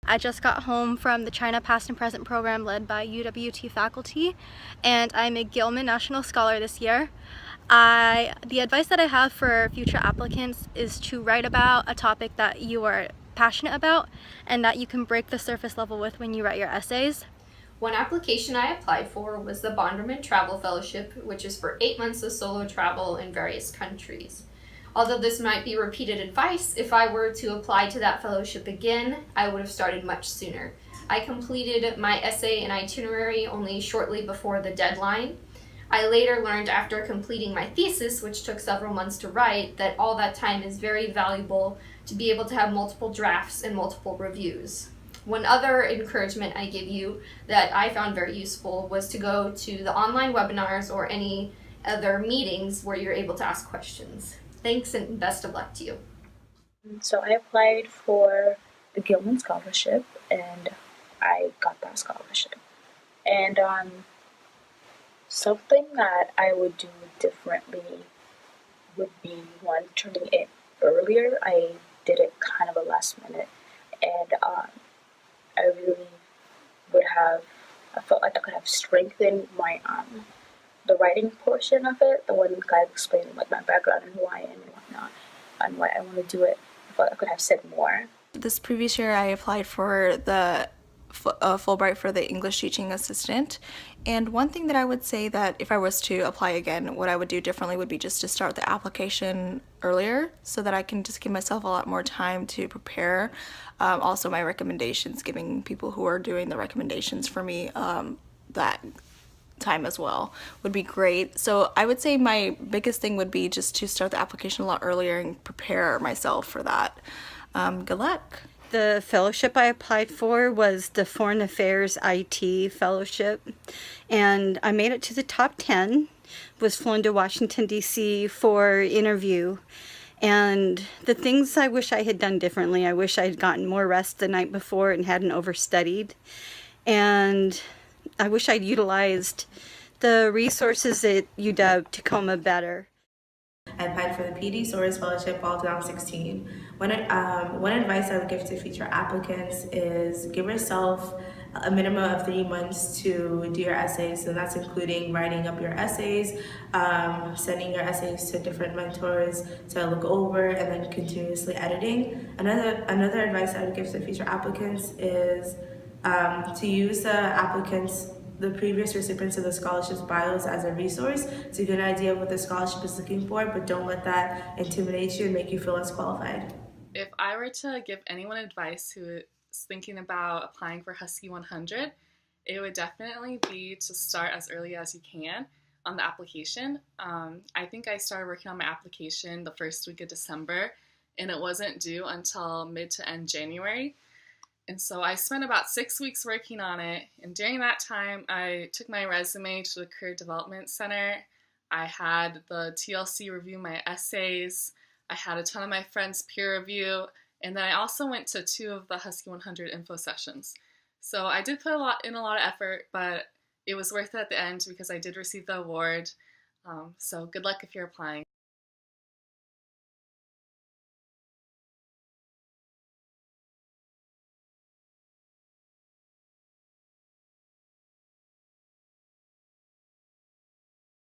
I just got home from the China Past and Present program led by UWT faculty, and I'm a Gilman National Scholar this year. The advice that I have for future applicants is to write about a topic that you are passionate about and that you can break the surface level with when you write your essays. One application I applied for was the Bonderman Travel Fellowship, which is for 8 months of solo travel in various countries. Although this might be repeated advice, if I were to apply to that fellowship again, I would have started much sooner. I completed my essay and itinerary only shortly before the deadline. I later learned after completing my thesis, which took several months to write, that all that time is very valuable to be able to have multiple drafts and multiple reviews. One other encouragement I give you that I found very useful was to go to the online webinars or any other meetings where you're able to ask questions. Thanks and best of luck to you. So I applied for the Gilman Scholarship and I got that scholarship. And something that I would do differently would be one, turning it earlier. I did it kind of a last minute, and I really I felt like I could have strengthened my the writing portion of it, the one kind of explaining like my background and who I am and whatnot, and why I want to do it. I felt like I could have said more. This previous year I applied for the Fulbright for the English teaching assistant, and one thing that I would say that if I was to apply again, what I would do differently would be just to start the application earlier so that I can just give myself a lot more time to prepare. Also my recommendations, giving people who are doing the recommendations for me that time as well would be great. So I would say my biggest thing would be just to start the application a lot earlier and prepare myself for that. Good luck. The fellowship I applied for was the Foreign Affairs IT Fellowship, and I made it to the top 10, was flown to Washington, D.C. for interview. And the things I wish I had done differently, I wish I had gotten more rest the night before and hadn't overstudied. And I wish I'd utilized the resources at UW-Tacoma better. I applied for the PD Soares Fellowship all 2016. One advice I would give to future applicants is give yourself a minimum of 3 months to do your essays, and that's including writing up your essays, sending your essays to different mentors to look over, and then continuously editing. Another advice I would give to future applicants is to use the previous recipients of the scholarship's bios as a resource to get an idea of what the scholarship is looking for, but don't let that intimidate you and make you feel less qualified. If I were to give anyone advice who is thinking about applying for Husky 100, it would definitely be to start as early as you can on the application. I think I started working on my application the first week of December, and it wasn't due until mid to end January. And so I spent about 6 weeks working on it, and during that time I took my resume to the Career Development Center. I had the TLC review my essays, I had a ton of my friends peer review, and then I also went to 2 of the Husky 100 info sessions. So I did put a lot of effort, but it was worth it at the end because I did receive the award. So good luck if you're applying.